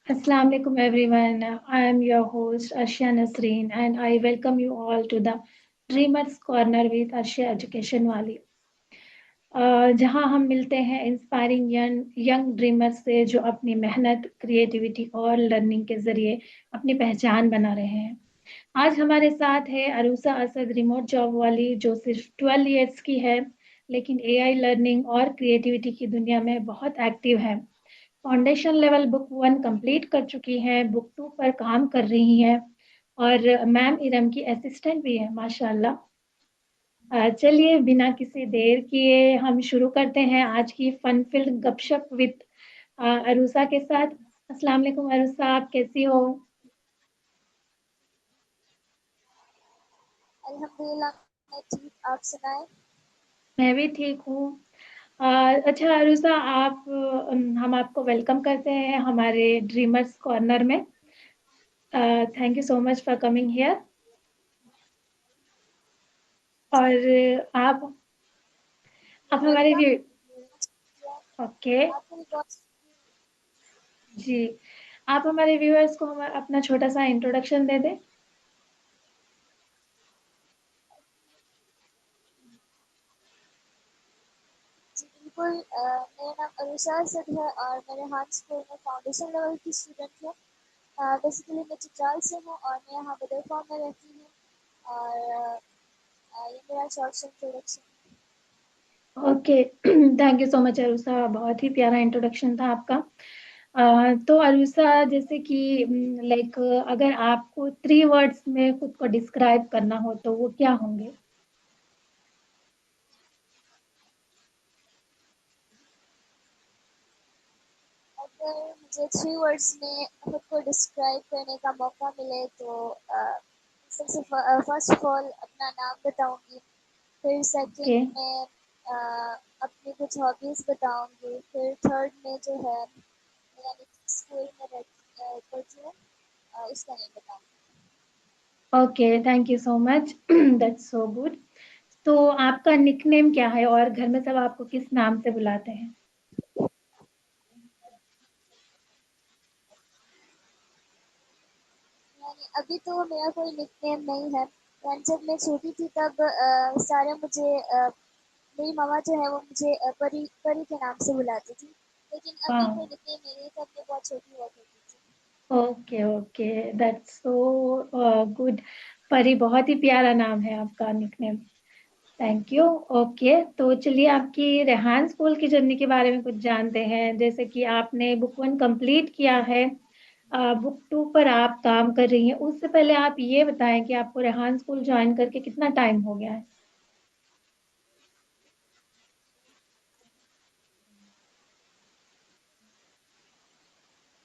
Assalamu alaikum everyone. I am your host Arshia Nasreen and I welcome you all to the Dreamers Corner with Arshia Education वाली जहां हम मिलते हैं inspiring young dreamers से जो अपनी मेहनत, क्रिएटिविटी और लर्निंग के जरिए अपनी पहचान बना रहे हैं। आज हमारे साथ है अरूसा असद, रिमोट जॉब वाली जो सिर्फ 12 इयर्स की है, लेकिन एआई लर्निंग और क्रिएटिविटी की दुनिया में बहुत एक्टिव है। फाउंडेशन लेवल बुक 1 कंप्लीट कर चुकी हैं, बुक 2 पर काम कर रही हैं और मैम इरम की असिस्टेंट भी है माशाल्लाह। चलिए बिना किसी देर किए हम शुरू करते हैं आज की फन फिल्ड गपशप विद अरूसा के साथ। अस्सलाम वालेकुम अरूसा, आप कैसी हो? अल्हम्दुलिल्लाह मैं ठीक। आप सुनाएं। मैं भी ठीक हूँ। अच्छा अरूसा, हम आपको वेलकम करते हैं हमारे ड्रीमर्स कॉर्नर में। Thank you so much for coming here. और आप हमारे वेलकम। View okay. आपको भी बहुत जी, आप हमारे व्यूअर्स को हम अपना छोटा सा इंट्रोडक्शन दे दें। जी बिल्कुल। मेरा नाम अरुषा असद है और मैं रेहान स्कूल में फाउंडेशन लेवल की स्टूडेंट हूँ। बेसिकली मैं चित्राल से हूँ और मैं यहाँ बदर फॉर्म में रहती हूँ। और ये मेरा short introduction. Okay thank you so much Arusha, बहुत ही प्यारा इंट्रोडक्शन था आपका। तो अरुषा, जैसे कि लाइक अगर आपको 3 वर्ड्स में खुद को डिस्क्राइब करना हो तो वो क्या होंगे? अगर मुझे 3 वर्ड्स में खुद को डिस्क्राइब करने का मौका मिले तो सबसे फर्स्ट ऑफ ऑल अपना नाम बताऊंगी। फिर ओके। सेकंड में अपनी कुछ हॉबीज़ बताऊंगी। फिर थर्ड में जो है यानी कि स्कूल में पढ़ती हूँ, उसका नहीं बताऊंगी। Okay, thank you so much that's so good. तो आपका निकनेम क्या है और घर में सब आपको किस नाम से बुलाते हैं? यानी अभी तो मेरा कोई निकनेम नहीं है। यानी जब मैं छोटी थी तब सारे मुझे मेरी मम्मा जो है वो मुझे परी परी के नाम से बुलाती थी। लेकिन अभी कोई हाँ। निकनेम नहीं है, तब मैं बहुत छोटी हुआ करती थी। Okay okay, that's so good. परी बहुत ही प्यारा नाम है आपका निकनेम। Thank you. ओके, तो चलिए आपकी रेहान स्कूल की जर्नी के बारे में कुछ जानते हैं। जैसे कि आपने बुक 1 कंप्लीट किया है, बुक 2 पर आप काम कर रही हैं। उससे पहले आप ये बताएं कि आपको रेहान स्कूल ज्वाइन करके कितना टाइम हो गया है?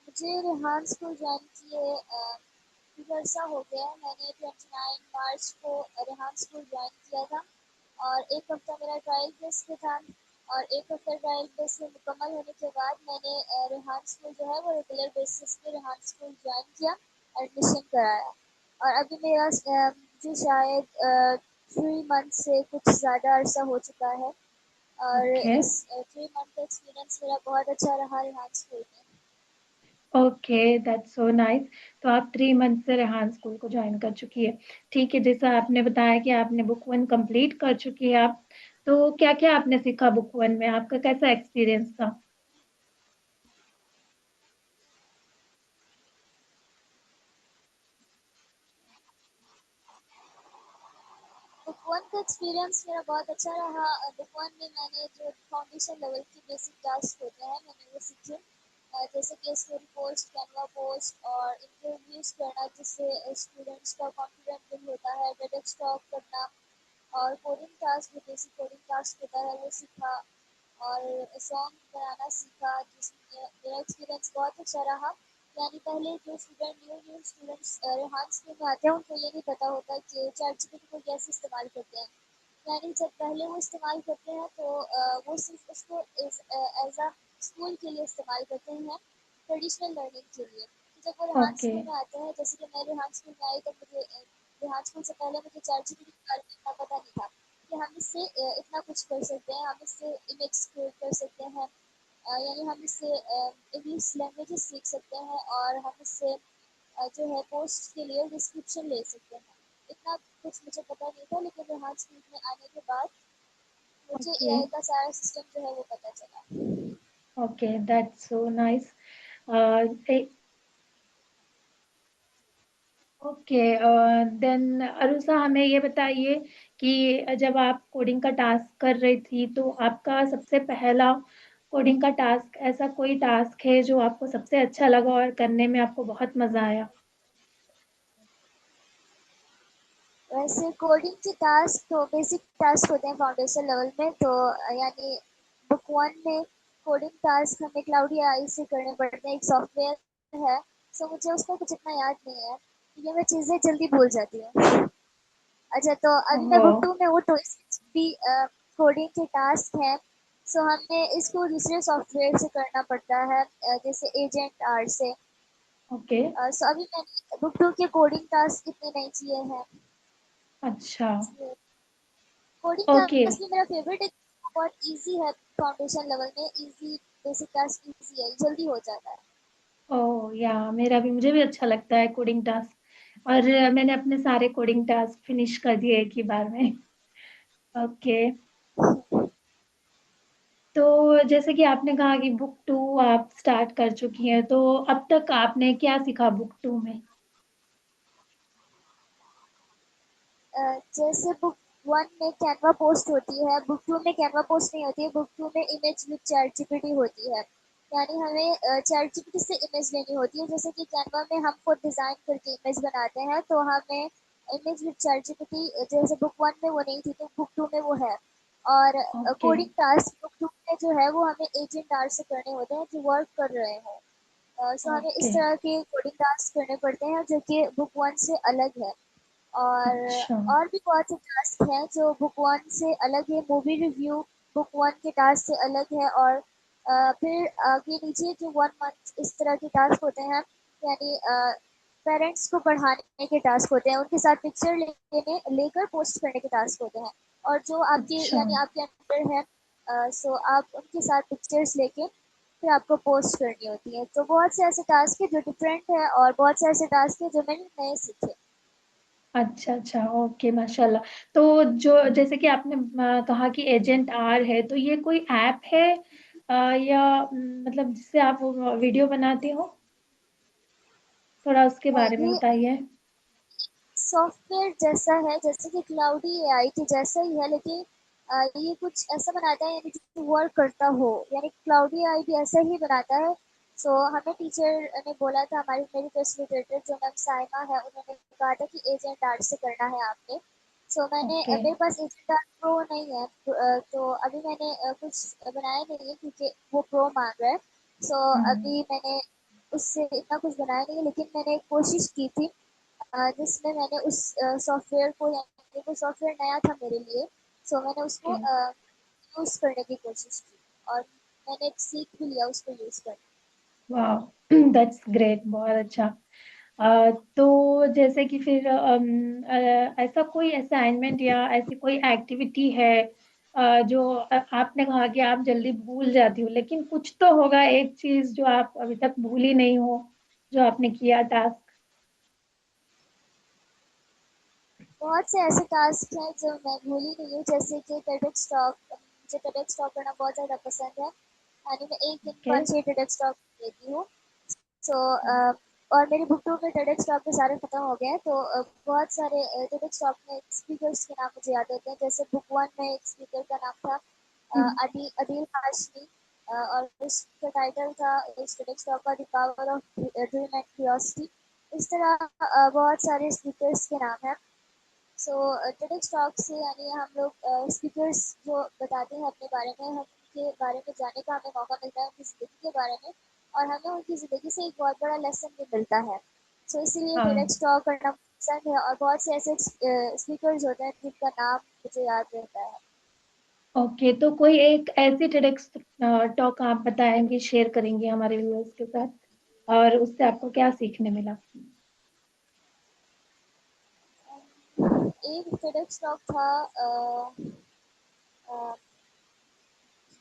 मुझे रेहान स्कूल ज्वाइन किए कुछ अर्सा हो गया है। मैंने 29 मार्च को रेहान स्कूल ज्वाइन किया था और एक हफ्ता मेरा ट्रायल बेस पे था। और एक हफ्ता ट्रायल बेस में मुकम्मल होने के बाद मैंने रेहान स्कूल जो है वो रेगुलर बेसिस पे रेहान स्कूल ज्वाइन किया, एडमिशन कराया। और अभी मेरा जो शायद 3 मंथ से कुछ ज़्यादा अरसा हो चुका है। और ओके इस 3 मंथ का एक्सपीरियंस मेरा बहुत अच्छा रहा रेहान स्कूल में। Okay, that's so nice. तो आप 3 मंथ से रेहान स्कूल को ज्वाइन कर चुकी है। ठीक है, जैसा आपने बताया कि आपने बुक 1 कंप्लीट कर चुकी है आप, तो क्या क्या आपने सीखा बुक 1 में? आपका कैसा एक्सपीरियंस था? बुक वन का एक्सपीरियंस मेरा बहुत अच्छा रहा। बुक वन में मैंने जो फाउंडेशन लेवल की बेसिक टास्क होते हैं मैंने वो सीखे। जैसे कि स्टोरी पोस्ट, कैनवा पोस्ट और इंटरव्यूज करना, जिससे स्टूडेंट्स का कॉन्फिडेंस बिल्ड होता है। डेटा स्टॉक करना और कोडिंग टास्क, जो बेसिक कोडिंग टास्क होता है वो सीखा। और सॉन्ग बनाना सीखा, जिसमें मेरा एक्सपीरियंस बहुत अच्छा रहा। यानी पहले जो न्यू स्टूडेंट्स रेहान स्कूल में आते हैं उनको ये नहीं पता होता कि चैट जीपीटी को कैसे इस्तेमाल करते हैं। यानी जब पहले वो इस्तेमाल करते हैं तो वो सिर्फ उसको एज अ स्कूल के लिए इस्तेमाल करते हैं, ट्रेडिशनल लर्निंग के लिए। तो जब वो रेहान ओके स्कूल में आते हैं, जैसे कि मैं रेहान स्कूल में आई तब मुझे रेहान स्कूल से पहले मुझे चैट जीपीटी के बारे में इतना पता नहीं था कि हम इससे इतना कुछ कर सकते हैं, हम इससे इमेज क्रिएट कर सकते हैं। यानी हम इससे इंग्लिश लैंग्वेजेस सीख सकते हैं और हम इससे जो है पोस्ट के लिए डिस्क्रिप्शन ले सकते हैं। इतना कुछ मुझे पता नहीं था, लेकिन रेहान स्कूल में आने के बाद मुझे ओके। एआई का सारा सिस्टम जो है वो पता चला। Okay, that's so nice. Okay, then Arusha, हमें ये बताइए कि जब आप कोडिंग का टास्क कर रही थी तो आपका सबसे पहला कोडिंग का टास्क, ऐसा कोई टास्क है जो आपको सबसे अच्छा लगा और करने में आपको बहुत मजा आया? वैसे कोडिंग के टास्क तो बेसिक टास्क होते हैं फाउंडेशन लेवल में, तो यानी बुक वन में कोडिंग टास्क हमें क्लाउड एआई से करने पड़ते हैं, एक सॉफ्टवेयर है। सो मुझे उसका कुछ इतना याद नहीं है, ये मैं चीज़ें जल्दी भूल जाती हूँ। अच्छा, तो अभी मैं ओहो। बुक टू में हूँ, तो इसमें भी कोडिंग के टास्क हैं। सो हमें इसको दूसरे सॉफ्टवेयर से करना पड़ता है, जैसे एजेंट आर से। ओके। सो अभी मैंने बुक टू के कोडिंग टास्क इतने नहीं किए हैं। अच्छा। Coding okay. टास्क भी मेरा फेवरेट है, बहुत इजी है। फाउंडेशन लेवल में इजी, बेसिक टास्क इजी है, जल्दी हो जाता है। ओ या, मेरा भी, मुझे भी अच्छा लगता है कोडिंग टास्क, और मैंने अपने सारे कोडिंग टास्क फिनिश कर दिए एक ही बार में। ओके। तो जैसे कि आपने कहा कि बुक टू आप स्टार्ट कर चुकी हैं, तो अब तक आपने क्या सीखा बुक टू में? जैसे बुक वन में कैनवा पोस्ट होती है, बुक टू में कैनवा पोस्ट नहीं होती है। बुक टू में इमेज विद चैट जीपीटी होती है, यानी हमें चैट जीपीटी से इमेज लेनी होती है। जैसे कि कैनवा में हम खुद डिज़ाइन करके इमेज बनाते हैं, तो हमें इमेज विद चैट जीपीटी जैसे बुक वन में वो नहीं थी, तो बुक टू में वो है। और okay. Coding task book two में जो है वो हमें एजेंट आर से करने होते हैं जो वर्क कर रहे हों। सो हमें ओके। इस तरह के कोडिंग टास्क करने पड़ते हैं जो कि बुक वन से अलग है। अच्छा। और भी बहुत से टास्क हैं जो बुक वन से अलग है। मूवी रिव्यू बुक वन के टास्क से अलग है। और फिर आगे नीचे जो वन मंथ इस तरह के टास्क होते हैं, यानी पेरेंट्स को पढ़ाने के टास्क होते हैं, उनके साथ पिक्चर लेने लेकर पोस्ट करने के टास्क होते हैं। और जो आपके अच्छा। यानी आपके अंडर है, सो आप उनके साथ पिक्चर्स लेके फिर आपको पोस्ट करनी होती है। तो बहुत से ऐसे टास्क है जो डिफरेंट है, और बहुत से ऐसे टास्क है जो मैंने नए सीखे। अच्छा। अच्छा। ओके, माशाल्लाह। तो जो जैसे कि आपने कहा कि एजेंट आर है, तो ये कोई ऐप है या मतलब जिससे आप वीडियो बनाते हो? थोड़ा उसके बारे में ये बताइए। सॉफ्टवेयर जैसा है, जैसे कि क्लाउडी एआई के जैसा ही है, लेकिन ये कुछ ऐसा बनाता है यानी जो वर्क करता हो, यानी क्लाउडी एआई भी ऐसा ही बनाता है। सो हमें टीचर ने बोला था, हमारी मेरी फैसिलिटेटर जो मैम साइमा है, उन्होंने कहा था कि एजेंट आर्ट से करना है आपने। सो मैंने ओके। मेरे पास एजेंट आर्ट प्रो नहीं है, तो अभी मैंने कुछ बनाया नहीं है क्योंकि वो प्रो मांग रहा है। सो हम्म। अभी मैंने उससे इतना कुछ बनाया नहीं है, लेकिन मैंने कोशिश की थी जिसमें मैंने उस सॉफ्टवेयर को, यानी वो सॉफ्टवेयर नया था मेरे लिए। सो मैंने उसको ओके। यूज़ करने की कोशिश की, और मैंने सीख भी लिया उसको यूज़ करना। वाह, दैट्स ग्रेट, बहुत अच्छा। तो जैसे कि फिर ऐसा कोई असाइनमेंट या ऐसी कोई एक्टिविटी है जो आपने कहा कि आप जल्दी भूल जाती हो, लेकिन कुछ तो होगा एक चीज जो आप अभी तक भूली नहीं हो, जो आपने किया टास्क? बहुत से ऐसे टास्क हैं जो मैं भूली नहीं हूँ, जैसे कि टेडेक्स टॉक। मुझे टेडेक्स टॉक करना बहुत ज़्यादा पसंद है, यानी मैं एक दिन ओके। 5-6 टेडेक्स टॉक देती हूँ। सो और मेरे बुक टू में टेडेक्स टॉक के सारे खत्म हो गए हैं, तो बहुत सारे टेडेक्स टॉक में स्पीकर्स के नाम मुझे याद होते हैं। जैसे बुक वन में एक स्पीकर का नाम था अदील अदील हाशमी, और उसका टाइटल था उस टेडेक्स टॉक का, the power of dream and curiosity. इस तरह बहुत सारे स्पीकर्स के नाम हैं। सो टेडेक्स टॉक से यानी हम लोग स्पीकर्स जो बताते हैं अपने बारे में, हम उनके बारे में जानने का हमें मौका मिलता है, उनकी ज़िंदगी के बारे में। और हमें उनकी ज़िंदगी से एक बहुत बड़ा लेसन भी मिलता है। सो इसीलिए हाँ। टेडेक्स टॉक करना पसंद है, और बहुत से ऐसे स्पीकर्स होते हैं जिनका नाम मुझे याद रहता है। ओके, तो कोई एक ऐसी टेडेक्स टॉक आप बताएंगे, शेयर करेंगे हमारे व्यूअर्स के साथ, और उससे आपको क्या सीखने मिला? एक टेडेक्स टॉक था, अ,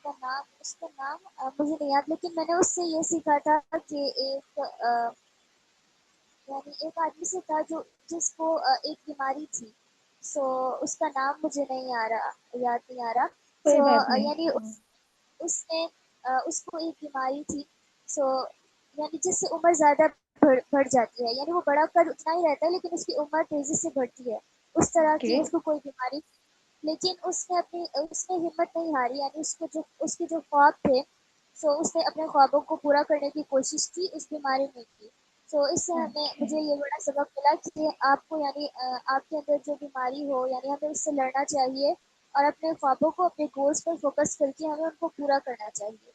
उसका नाम मुझे नहीं याद, लेकिन मैंने उससे ये सीखा था कि यानी एक आदमी से था जो जिसको एक बीमारी थी। सो उसका नाम मुझे नहीं आ रहा, याद नहीं आ रहा। कोई सो बात नहीं। यानी हाँ। उसने उसको एक बीमारी थी। सो यानी जिससे उम्र ज़्यादा बढ़ जाती है, यानी वो बड़ा कद उतना ही रहता है लेकिन उसकी उम्र तेज़ी से बढ़ती है। उस तरह ओके। की उसको कोई बीमारी थी। लेकिन उसने हिम्मत नहीं हारी, यानी उसके जो ख्वाब थे, सो उसने अपने ख्वाबों को पूरा करने की कोशिश की उस बीमारी में की। सो इससे हमें ओके। मुझे ये बड़ा सबक मिला कि आपको यानी आपके अंदर जो बीमारी हो, यानी हमें उससे लड़ना चाहिए और अपने ख्वाबों को, अपने गोल्स पर फोकस करके हमें उनको पूरा करना चाहिए।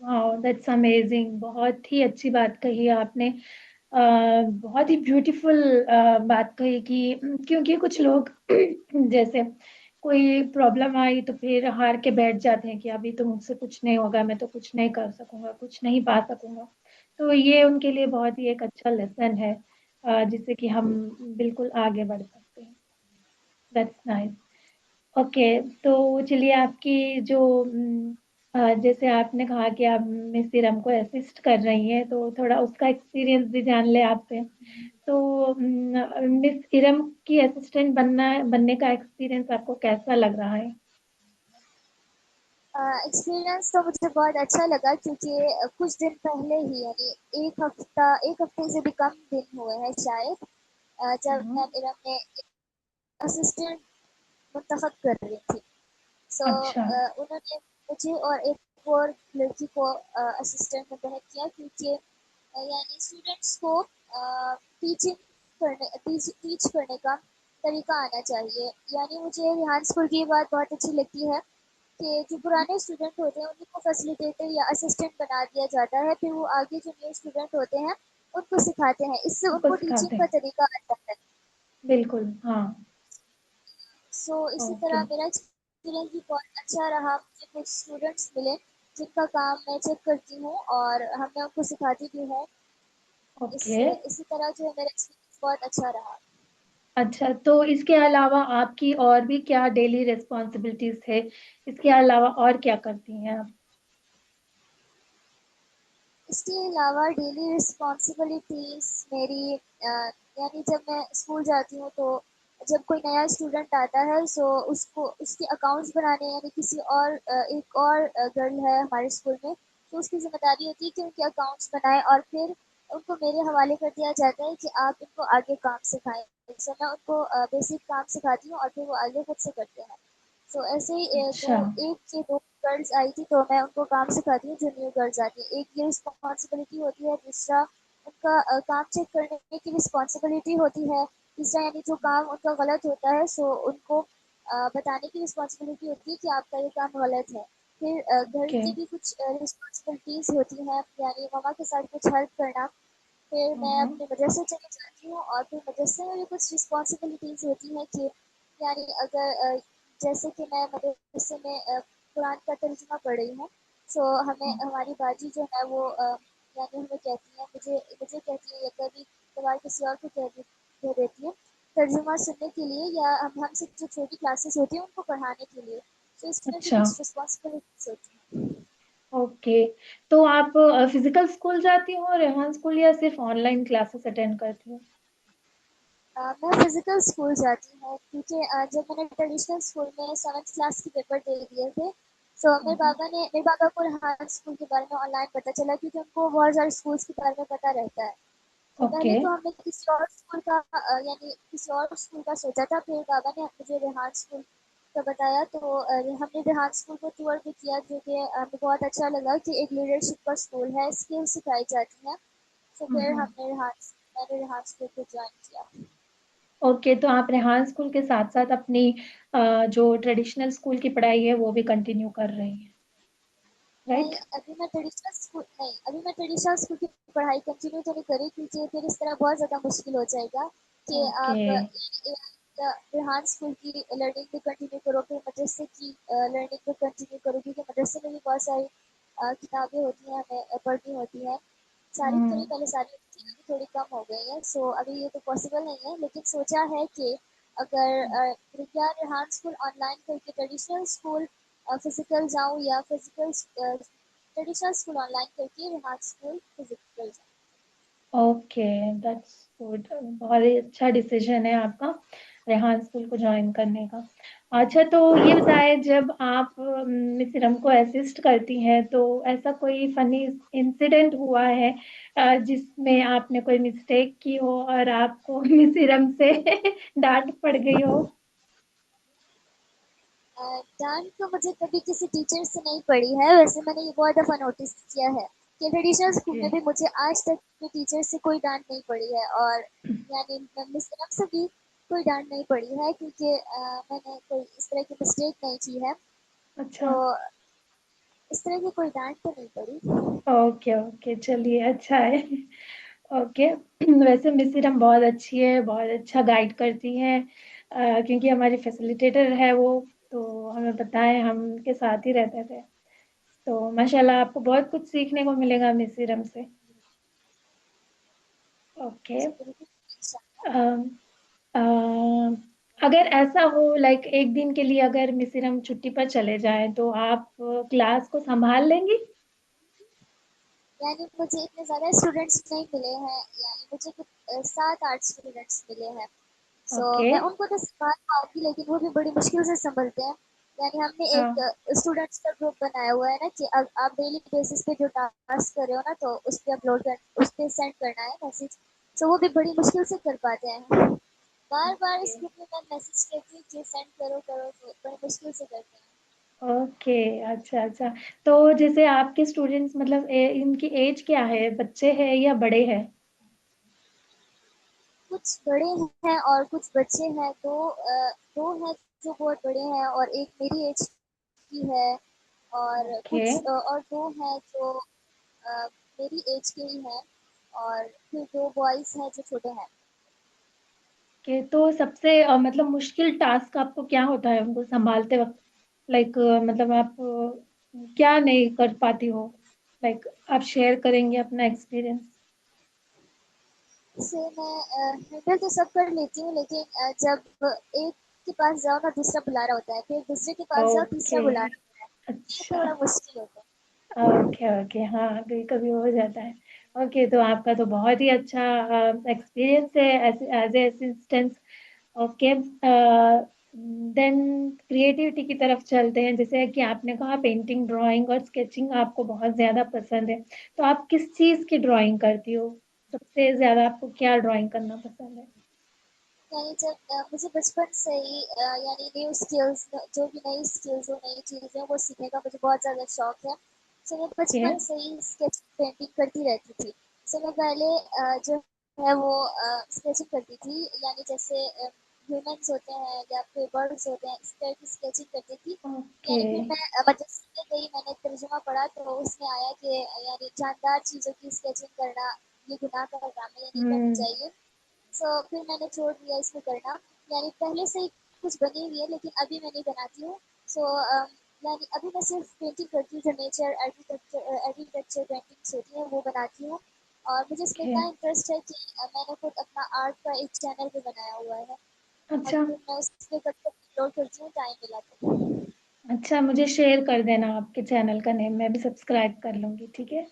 Wow, that's amazing. बहुत ही अच्छी बात कही आपने। बहुत ही ब्यूटीफुल बात कही कि क्योंकि कुछ लोग जैसे कोई प्रॉब्लम आई तो फिर हार के बैठ जाते हैं कि अभी तो मुझसे कुछ नहीं होगा, मैं तो कुछ नहीं कर सकूंगा, कुछ नहीं पा सकूंगा। तो ये उनके लिए बहुत ही एक अच्छा लेसन है, जिससे कि हम बिल्कुल आगे बढ़ सकते हैं। That's nice. ओके। तो चलिए, आपकी जो जैसे आपने कहा कि आप मिस इरम को असिस्ट कर रही हैं, तो थोड़ा उसका एक्सपीरियंस भी जान ले आपसे। तो मिस इरम की असिस्टेंट बनने का एक्सपीरियंस आपको कैसा लग रहा है? एक्सपीरियंस तो मुझे बहुत अच्छा लगा, क्योंकि कुछ दिन पहले ही, यानी एक हफ्ते से भी कम दिन हुए हैं शायद, जब हम्म। मैं इरम ने असिस्टेंट मुंतखब कर रही थी। सो अच्छा। उन्होंने मुझे और एक और लड़की को असिस्टेंट मुंतखब किया, क्योंकि यानी स्टूडेंट्स को टीच करने का तरीका आना चाहिए। यानी मुझे रिहान स्कूल की ये बात बहुत अच्छी लगती है कि जो पुराने स्टूडेंट होते हैं उन्हीं को फैसिलिटेटर या असिस्टेंट बना दिया जाता है, फिर वो आगे जो न्यू स्टूडेंट होते हैं उनको सिखाते हैं, इससे उनको उनको टीचिंग सिखाते का हैं। तरीका आता है। बिल्कुल, हाँ। सो इसी ओके। तरह मेरा एक्सपीरियंस भी बहुत अच्छा रहा। मुझे कुछ स्टूडेंट्स मिले जिनका काम मैं चेक करती हूँ और मैं उनको सिखाती भी हूँ। ओके। इससे इसी तरह जो है मेरा एक्सपीरियंस बहुत अच्छा रहा। अच्छा, तो इसके अलावा आपकी और भी क्या डेली रिस्पॉन्सिबिलिटीज है? इसके अलावा और क्या करती हैं आप? इसके अलावा डेली रिस्पॉन्सिबिलिटीज़ मेरी यानी जब मैं स्कूल जाती हूँ तो जब कोई नया स्टूडेंट आता है, सो उसको उसके अकाउंट्स बनाने, यानी किसी और एक और गर्ल है हमारे स्कूल में, तो उसकी जिम्मेदारी होती है कि उनके अकाउंट्स बनाए और फिर उनको मेरे हवाले कर दिया जाता है कि आप इनको आगे काम सिखाएं। सो मैं उनको बेसिक काम सिखाती हूँ और फिर वो आगे खुद से करते हैं। तो ऐसे ही अच्छा। एक से दो गर्ल्स आई थी, तो मैं उनको काम सिखाती हूँ जो न्यू गर्ल्स आती है। एक ये रिस्पॉन्सिबिलिटी होती है, दूसरा उनका काम चेक करने की रिस्पॉन्सिबिलिटी होती है, तीसरा यानी जो काम उनका गलत होता है सो उनको बताने की रिस्पॉन्सिबिलिटी होती है कि आपका ये काम गलत है। फिर घर ओके। की भी कुछ रिस्पॉन्सिबिलिटीज़ होती हैं, यानी मम्मा के साथ कुछ हेल्प करना। फिर मैं हम्म। अपने मदरसे चली जाती हूँ और फिर मदरसे में भी कुछ रिस्पॉन्सिबिलिटीज़ होती हैं कि यानी अगर जैसे कि मैं मदरसे में कुरान का तर्जुमा पढ़ रही हूँ, सो हमें हमारी बाजी जो है वो यानी हमें कहती है, मुझे मुझे कहती है या कभी कभार किसी और को कह देती है तर्जुमा सुनने के लिए, या हमसे जो छोटी क्लासेस होती हैं उनको पढ़ाने के लिए। तो इसमें भी अच्छा। कुछ रिस्पॉन्सिबिलिटीज़ होती हैं। ओके। तो आप फिजिकल स्कूल जाती हो, रेहान स्कूल, या सिर्फ ऑनलाइन क्लासेस अटेंड करती हो? मैं फिजिकल स्कूल जाती हूँ, क्योंकि जब मैंने ट्रेडिशनल स्कूल में सेवन्थ क्लास के पेपर दे दिए थे, तो हम्म। मेरे बाबा को रिहान स्कूल के बारे में ऑनलाइन पता चला, क्योंकि उनको बहुत सारे स्कूल्स के बारे में पता रहता है। तो ओके। पहले तो हमने किसी और स्कूल का यानी किसी और स्कूल का सोचा था, फिर बाबा ने मुझे रेहान स्कूल का बताया, तो हमने रेहान स्कूल को टूर भी किया, जो कि हमें बहुत अच्छा लगा कि एक लीडरशिप का स्कूल है, स्किल सिखाई जाती हैं। तो फिर हम्म। मैंने रेहान स्कूल को ज्वाइन किया। ओके, तो आप रेहान स्कूल के साथ साथ अपनी जो ट्रेडिशनल स्कूल की पढ़ाई है वो भी कंटिन्यू कर रही हैं, राइट? अभी मैं ट्रेडिशनल स्कूल की पढ़ाई कंटिन्यू तो नहीं करी, क्योंकि फिर इस तरह बहुत ज़्यादा मुश्किल हो जाएगा कि ओके। आप रेहान स्कूल की लर्निंग भी कंटिन्यू करो, फिर मदरसे की लर्निंग भी कंटिन्यू करो, क्योंकि मदरसे में भी बहुत सारी किताबें होती हैं, हमें पढ़नी होती हैं। सारी तो नहीं, हम्म। पहले सारी होती थी, अभी थोड़ी कम हो गई है। सो अभी ये तो पॉसिबल नहीं है, लेकिन सोचा है कि अगर क्या रेहान स्कूल ऑनलाइन करके ट्रेडिशनल स्कूल फिजिकल जाऊँ या फिजिकल ट्रेडिशनल स्कूल ऑनलाइन करके रिहाट स्कूल फिजिकल जाऊँ। Okay, that's good. बहुत ही अच्छा डिसीजन है आपका रेहान स्कूल को ज्वाइन करने का। अच्छा, तो ये बताएं, जब आप मिसरम को असिस्ट करती हैं तो ऐसा कोई फनी इंसिडेंट हुआ है जिसमें आपने कोई मिस्टेक की हो और आपको मिसरम से डांट पड़ गई हो? डांट तो मुझे कभी किसी टीचर से नहीं पड़ी है, वैसे मैंने ये बहुत दफ़ा नोटिस किया है कि ट्रेडिशनल स्कूल ओके। में भी मुझे आज तक अपने टीचर से कोई डांट नहीं पड़ी है, और यानी मिस तरफ से भी कोई डांट नहीं पड़ी है, क्योंकि मैंने कोई इस तरह की मिस्टेक नहीं की है। अच्छा। तो इस तरह की कोई डांट तो नहीं पड़ी। ओके ओके, चलिए अच्छा है। ओके। वैसे मिसिर हम बहुत अच्छी है, बहुत अच्छा गाइड करती है, क्योंकि हमारी फैसिलिटेटर है वो, तो हमें पता है, हम उनके साथ ही रहते थे। तो माशाल्लाह आपको बहुत कुछ सीखने को मिलेगा मिसिरम से। ओके। जी बिल्कुल, इंशाल्लाह। अम, अ, अगर ऐसा हो, लाइक एक दिन के लिए अगर मिसिरम छुट्टी पर चले जाएं तो आप क्लास को संभाल लेंगी? यानी मुझे इतने ज़्यादा स्टूडेंट्स नहीं मिले हैं, यानी मुझे कुछ 7-8 स्टूडेंट्स मिले हैं। So okay. मैं उनको तो संभाल पाऊंगी, लेकिन वो भी बड़ी मुश्किल से संभलते हैं। यानी हमने एक हाँ। स्टूडेंट्स का ग्रुप बनाया हुआ है ना, कि अब आप डेली बेसिस पे जो टास्क कर रहे हो ना, तो उस पे अपलोड कर, उस पे सेंड करना है मैसेज। तो वो भी बड़ी मुश्किल से कर पाते हैं। बार बार ओके। इस ग्रुप में मैं मैसेज करती हूँ कि सेंड करो करो, तो बड़ी मुश्किल से करते हैं। ओके। अच्छा अच्छा। तो जैसे आपके स्टूडेंट्स, मतलब इनकी एज क्या है, बच्चे हैं या बड़े हैं? कुछ बड़े हैं और कुछ बच्चे हैं, दो हैं जो बहुत बड़े हैं, और एक मेरी एज की है, और ओके। कुछ और दो हैं जो मेरी एज के ही हैं, और फिर दो बॉयज़ हैं जो छोटे हैं। के तो सबसे मतलब मुश्किल टास्क आपको क्या होता है उनको संभालते वक्त? लाइक मतलब आप क्या नहीं कर पाती हो? लाइक आप शेयर करेंगे अपना एक्सपीरियंस? इससे मैं हैंडल तो सब कर लेती हूँ, लेकिन जब एक के पास जाओ ना, दूसरा बुला रहा होता है, फिर दूसरे के पास जाओ, तीसरा ओके। बुला रहा होता है। ये अच्छा। थोड़ा मुश्किल होता है। ओके ओके, हाँ, कभी कभी हो जाता है। ओके, तो आपका तो बहुत ही अच्छा एक्सपीरियंस है as a assistant. Okay. Then creativity की तरफ चलते हैं। जैसे कि आपने कहा पेंटिंग, ड्राइंग और स्केचिंग आपको बहुत ज्यादा पसंद है, तो आप किस चीज की ड्राइंग करती हो? सबसे ज्यादा आपको क्या ड्राइंग करना पसंद है? यानी जब मुझे बचपन से ही यानी न्यू स्किल्स, जो भी नई स्किल्स हो, नई चीज़ें वो सीखने का मुझे बहुत ज़्यादा शौक है। सो मैं ओके। बचपन से ही स्केच पेंटिंग करती रहती थी। सो मैं पहले जो है वो स्केचिंग करती थी, यानी जैसे ह्यूमन्स होते हैं या फिर बर्ड्स होते हैं, इस तरह की स्केचिंग करती थी। ओके। यानी फिर मैं मतलब सीखने गई, मैंने तर्जुमा पढ़ा, तो उसमें आया कि यानी जानदार चीज़ों की स्केचिंग करना ये गुनाह का काम है, ये नहीं करनी हम्म। चाहिए। फिर मैंने छोड़ दिया इसको करना। यानी पहले से ही कुछ बनी हुई है, लेकिन अभी मैं नहीं बनाती हूँ। यानी अभी मैं सिर्फ पेंटिंग करती हूँ, जो नेचर आर्किटेक्चर पेंटिंग्स होती हैं वो बनाती हूँ। और मुझे इसमें ओके। इतना इंटरेस्ट है कि मैंने खुद अपना आर्ट का एक चैनल भी बनाया हुआ है, और अच्छा। फिर मैं उस पर कभी कभी अपलोड करती हूँ टाइम मिला तो। अच्छा, मुझे शेयर कर देना आपके चैनल का नेम, मैं भी सब्सक्राइब कर लूंगी, ठीक है?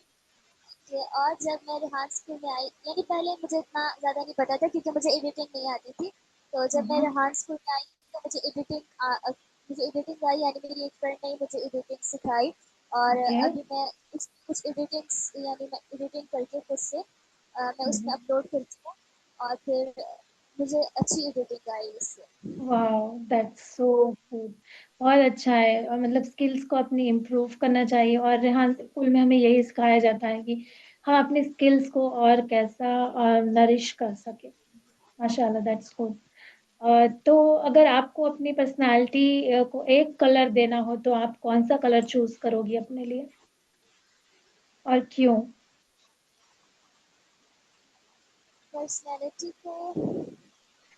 और जब मैं रेहान स्कूल में आई, यानी पहले मुझे इतना ज़्यादा नहीं पता था, क्योंकि मुझे एडिटिंग नहीं आती थी। तो जब मैं हम्म। रेहान स्कूल में आई तो मुझे एडिटिंग आई, यानी मेरी एक फ्रेंड ने मुझे एडिटिंग सिखाई। और ओके। अभी मैं कुछ एडिटिंग्स, यानी मैं एडिटिंग करके खुद से मैं उसमें हम्म। अपलोड करती हूँ, और फिर मुझे अच्छी एडिटिंग आई इससे। Wow, that's so good. बहुत अच्छा है, और मतलब स्किल्स को अपनी इम्प्रूव करना चाहिए, और रेहान स्कूल में हमें यही सिखाया जाता है कि हम अपनी स्किल्स को और कैसा नरिश कर सके। माशाल्लाह, दैट्स गुड। तो अगर आपको अपनी पर्सनालिटी को एक कलर देना हो तो आप कौन सा कलर चूज करोगी अपने लिए, और क्यों? पर्सनैलिटी को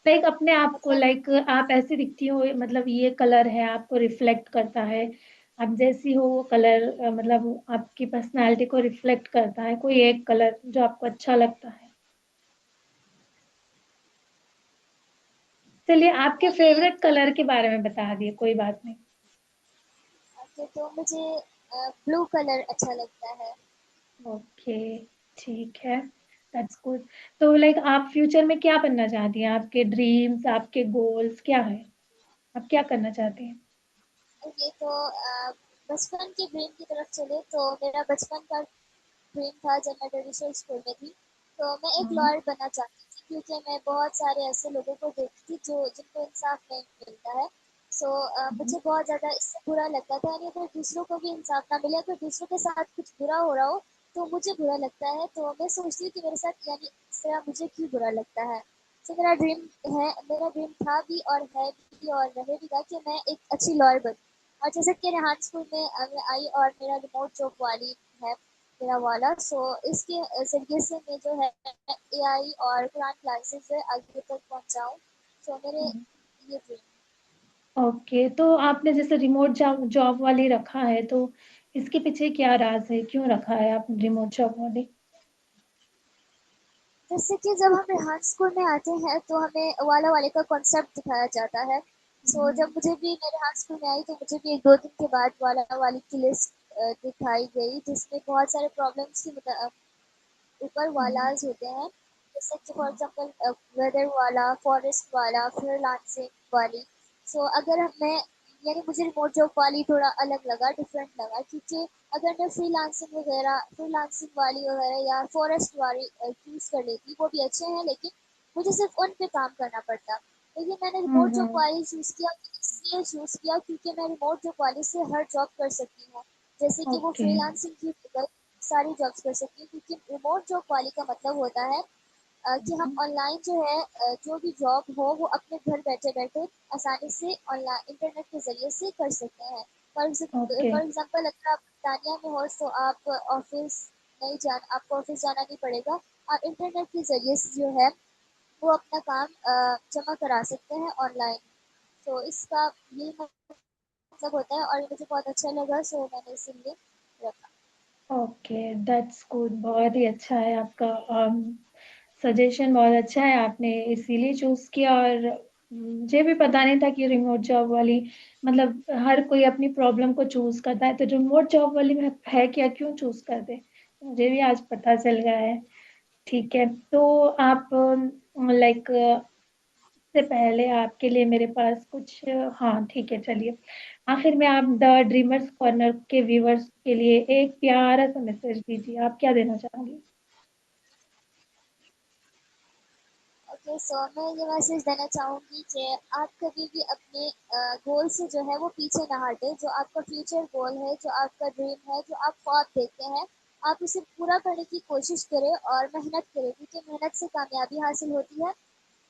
लाइक अपने आप को, मतलब लाइक आप ऐसी दिखती हो, मतलब ये कलर है आपको रिफ्लेक्ट करता है, आप जैसी हो वो कलर मतलब आपकी पर्सनालिटी को रिफ्लेक्ट करता है, कोई एक कलर जो आपको अच्छा लगता है। चलिए, आपके यानी फेवरेट कलर के बारे में बता दिए, कोई बात नहीं। ओके, तो मुझे ब्लू कलर अच्छा लगता है। ओके, ठीक है, दैट्स गुड। तो लाइक आप फ्यूचर में क्या बनना चाहती हैं? आपके ड्रीम्स, आपके गोल्स क्या है? आप क्या करना चाहती हैं? ओके, तो बचपन के ड्रीम की तरफ चले तो मेरा बचपन का ड्रीम था जब मैं ट्रेडिशनल स्कूल में थी, तो मैं एक हम्म। लॉयर बनना चाहती थी क्योंकि मैं बहुत सारे ऐसे लोगों को देखती थी जो जिनको इंसाफ नहीं मिलता है। सो हम्म। मुझे बहुत ज़्यादा इससे बुरा लगता था, यानी अगर दूसरों को भी इंसाफ ना मिले, अगर दूसरों के साथ कुछ बुरा हो रहा हो तो मुझे बुरा लगता है। तो मैं सोचती हूँ कि मेरे साथ यानी इस तरह मुझे क्यों बुरा लगता है। तो मेरा ड्रीम था भी और है भी और रहेगा कि मैं एक अच्छी लॉयर बनूँ। और जैसे कि रेहान स्कूल में मैं आई और मेरा रिमोट जॉब वाली है मेरा वाला, सो इसके ज़रिए से मैं जो है एआई और कुरान क्लासेस है आगे तक पहुंचाऊं। सो मेरे हम्म। ये ड्रीम। ओके, तो आपने जैसे रिमोट जॉब जॉब वाली रखा है, तो इसके पीछे क्या राज है? क्यों रखा है आपने रिमोट जॉब वाली? जैसे कि जब हम रेहान स्कूल में आते हैं तो हमें वाला वाले का कॉन्सेप्ट दिखाया जाता है। सो हम्म। जब मुझे भी मैं रेहान स्कूल में आई तो मुझे भी एक दो दिन के बाद वाला वाली की लिस्ट दिखाई गई जिसमें बहुत सारे प्रॉब्लम्स की ऊपर हम्म। वालाज होते हैं। जैसे कि फॉर एग्जांपल वेदर वाला, फॉरेस्ट वाला, फ्रीलांसिंग वाली। सो अगर मैं यानी मुझे रिमोट जॉब वाली थोड़ा अलग लगा, डिफरेंट लगा, क्योंकि अगर मैं फ्रीलांसिंग वाली वगैरह या फॉरेस्ट वाली चूज़ कर लेती, वो भी अच्छे हैं लेकिन मुझे सिर्फ उन पे काम करना पड़ता। लेकिन मैंने रिमोट जॉब हम्म। वाली चूज़ किया, इसलिए चूज़ किया क्योंकि मैं रिमोट जॉब वाली से हर जॉब कर सकती हूँ। जैसे कि वो ओके। फ्रीलांसिंग की सारी जॉब्स कर सकती हूँ, क्योंकि रिमोट जॉब वाली का मतलब होता है कि हम हम्म। ऑनलाइन जो है जो भी जॉब हो वो अपने घर बैठे बैठे आसानी से ऑनलाइन इंटरनेट के ज़रिए से कर सकते हैं। ओके। फॉर एग्जांपल अगर आप ब्रिटानिया में हो तो आपको ऑफिस जाना नहीं पड़ेगा। आप इंटरनेट के ज़रिए से जो है वो अपना काम जमा करा सकते हैं ऑनलाइन। तो इसका यही मतलब होता है और ये मुझे बहुत अच्छा लगा, सो मैंने इसीलिए रखा। Okay, that's good. बहुत ही अच्छा है आपका सजेशन, बहुत अच्छा है, आपने इसीलिए चूज किया। और मुझे भी पता नहीं था कि रिमोट जॉब वाली, मतलब हर कोई अपनी प्रॉब्लम को चूज करता है, तो रिमोट जॉब वाली में है क्या, क्यों चूज करते? मुझे भी आज पता चल गया है। ठीक है, तो आप लाइक से पहले आपके लिए मेरे पास कुछ, हाँ ठीक है, चलिए आखिर में आप द ड्रीमर्स कॉर्नर के व्यूवर्स के लिए एक प्यारा सा मैसेज दीजिए। आप क्या देना चाहोगे? ओके, सो मैं ये मैसेज देना चाहूँगी कि आप कभी भी अपने गोल से जो है वो पीछे ना हटे। जो आपका फ्यूचर गोल है, जो आपका ड्रीम है, जो आप ख्वाब देखते हैं, आप उसे पूरा करने की कोशिश करें और मेहनत करें, क्योंकि मेहनत से कामयाबी हासिल होती है।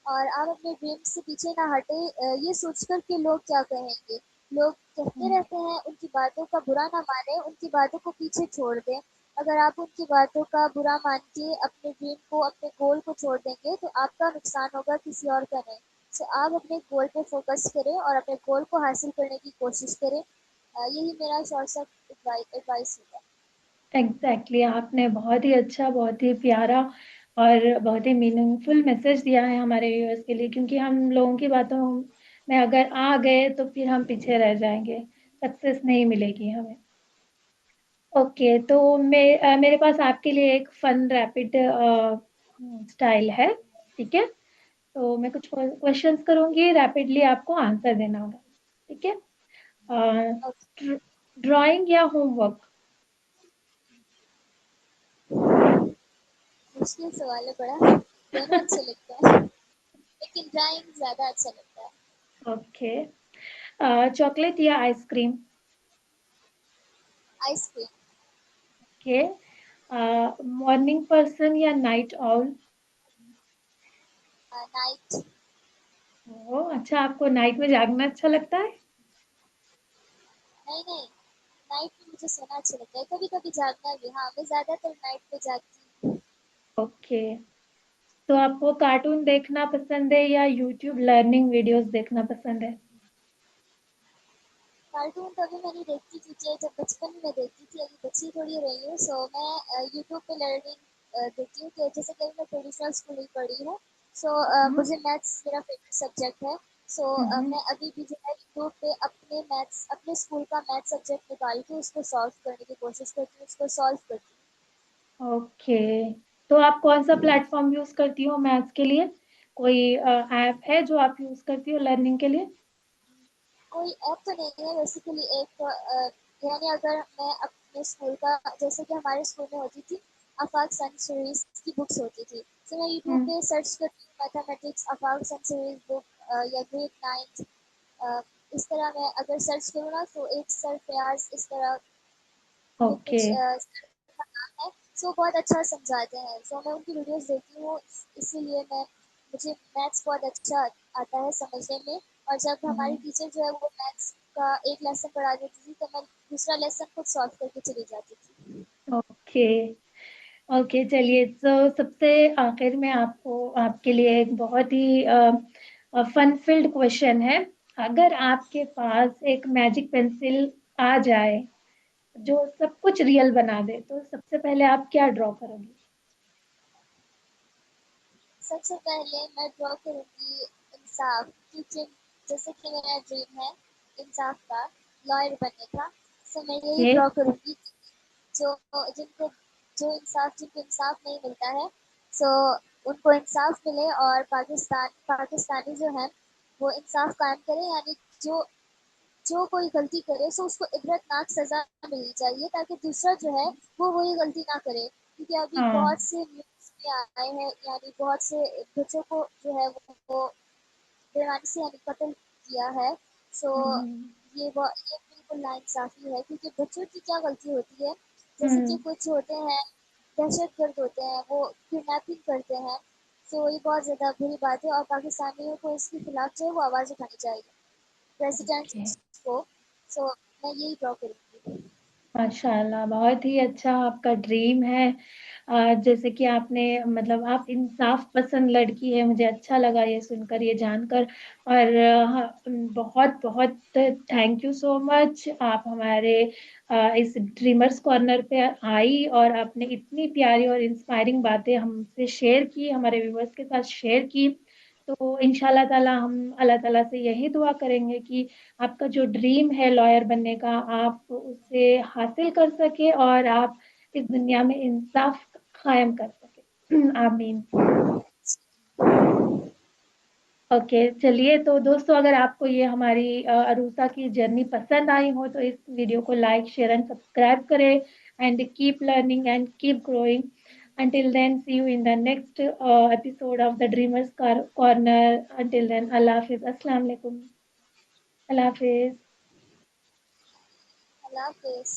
और आप अपने ड्रीम से पीछे ना हटे ये सोचकर कि लोग क्या कहेंगे। लोग कहते हम्म। रहते हैं, उनकी बातों का बुरा ना माने, उनकी बातों को पीछे छोड़ दें। अगर आप उनकी बातों का बुरा मान के अपने ड्रीम को, अपने गोल को छोड़ देंगे तो आपका नुकसान होगा, किसी और का नहीं। सो आप अपने गोल पे फोकस करें और अपने गोल को हासिल करने की कोशिश करें। यही मेरा शॉर्ट सा एडवाइस होगा। एग्जैक्टली, आपने बहुत ही अच्छा, बहुत ही प्यारा और बहुत ही मीनिंगफुल मैसेज दिया है हमारे व्यूअर्स के लिए, क्योंकि हम लोगों की बातों में अगर आ गए तो फिर हम पीछे रह जाएंगे, सक्सेस नहीं मिलेगी हमें। ओके, तो मेरे पास आपके लिए एक फन रैपिड स्टाइल है, ठीक है? तो मैं कुछ क्वेश्चंस करूंगी, रैपिडली आपको आंसर देना होगा, ठीक है? ड्राइंग या होमवर्क? मुश्किल सवाल है बड़ा, दोनों अच्छे लगते हैं लेकिन ड्राइंग ज़्यादा अच्छा लगता है। ओके, चॉकलेट या ice cream? Ice cream. Okay, morning person या नाइट आउल? नाइट। ओ अच्छा, आपको नाइट में जागना अच्छा लगता है? नहीं नहीं, नाइट में मुझे सोना अच्छा लगता है, कभी कभी जागना भी। हाँ, मैं ज्यादातर नाइट में जागती हूँ। ओके, तो आपको कार्टून देखना पसंद है या यूट्यूब लर्निंग वीडियोस देखना पसंद है? कार्टून तो अभी मैं नहीं देखती क्योंकि जब बचपन में देखती थी, अभी बच्ची थोड़ी रही हूँ। सो मैं यूट्यूब पे लर्निंग देखती हूँ कि जैसे कि अभी मैं ट्रेडिशनल स्कूल ही पढ़ी हूँ। सो हम्म। मुझे मैथ्स मेरा फेवरेट सब्जेक्ट है। सो हम्म। मैं अभी भी जो है यूट्यूब पे अपने स्कूल का मैथ्स सब्जेक्ट निकाल के उसको सॉल्व करने की कोशिश करती हूँ, उसको सॉल्व करती ओके, तो आप कौन सा प्लेटफॉर्म यूज करती हो मैथ्स के लिए? कोई ऐप है जो आप यूज करती हो लर्निंग के लिए? हूँ। कोई ऐप तो नहीं है बेसिकली, एक यानी अगर मैं अपने स्कूल का, जैसे कि हमारे स्कूल में होती थी आफाक साइंस सीरीज की बुक्स होती थी, तो मैं यूट्यूब हम्म। पे सर्च करती हूँ मैथमेटिक्स आफाक साइंस सीरीज बुक या ग्रेड 9। इस तरह मैं अगर सर्च करूँ ना तो एक सर फयाज इस तरह के ओके। कुछ का नाम है। सो बहुत अच्छा समझाते हैं, सो मैं उनकी वीडियोस देखती हूँ, इसीलिए मुझे मैथ्स बहुत अच्छा आता है समझने में। और जब हमारी टीचर जो है वो मैथ्स का एक लेसन पढ़ा देती थी तो मैं दूसरा लेसन खुद सॉल्व करके चली जाती थी। ओके। ओके, चलिए, तो सबसे आखिर में आपको आपके लिए एक बहुत ही फन फिल्ड क्वेश्चन है। अगर आपके पास एक मैजिक पेंसिल आ जाए जो सब कुछ रियल बना दे, तो सबसे पहले आप क्या ड्रॉ करोगी? सबसे पहले मैं ड्रॉ करूँगी इंसाफ, क्योंकि जैसे कि मेरा ड्रीम है इंसाफ का, लॉयर बनने का। सो मैं यही ये। ड्रॉ करूँगी जो जिनको जिनको इंसाफ नहीं मिलता है, सो उनको इंसाफ मिले और पाकिस्तानी जो है वो इंसाफ कायम करे, यानी जो जो कोई गलती करे सो उसको इबरतनाक सजा मिलनी चाहिए, ताकि दूसरा जो है वो वही गलती ना करे। क्योंकि अभी बहुत हाँ। से न्यूज़ में आए हैं, यानी बहुत से बच्चों को जो है वो बेईमानी से यानी कत्ल किया है। सो हम्म। ये बिल्कुल नाइंसाफी है, क्योंकि बच्चों की क्या गलती होती है। जैसे कि हम्म। कुछ होते हैं दहशतगर्द होते हैं, वो किडनैपिंग करते हैं। सो ये बहुत ज़्यादा बुरी बात है और पाकिस्तानियों को इसके खिलाफ जो है वो आवाज़ उठानी चाहिए, प्रेसिडेंट ओके। को। सो मैं यही ड्रॉ करूँगी। माशाल्लाह, बहुत ही अच्छा आपका ड्रीम है। जैसे कि आपने मतलब आप इंसाफ पसंद लड़की है, मुझे अच्छा लगा ये सुनकर, ये जानकर। और बहुत बहुत थैंक यू सो मच, आप हमारे इस ड्रीमर्स कॉर्नर पे आई और आपने इतनी प्यारी और इंस्पायरिंग बातें हमसे शेयर की, हमारे व्यूवर्स के साथ शेयर की। तो इंशाल्लाह ताला हम अल्लाह ताला से यही दुआ करेंगे कि आपका जो ड्रीम है लॉयर बनने का, आप उसे हासिल कर सके और आप इस दुनिया में इंसाफ कायम कर सके। आमीन। ओके, चलिए, तो दोस्तों, अगर आपको ये हमारी अरूसा की जर्नी पसंद आई हो तो इस वीडियो को लाइक, शेयर एंड सब्सक्राइब करें। And keep learning and keep growing. until then, see you in the next episode of the Dreamers Corner. Until then, Allah Hafiz. Assalamu alaikum. Allah Hafiz. अल्लाह हाफिज़।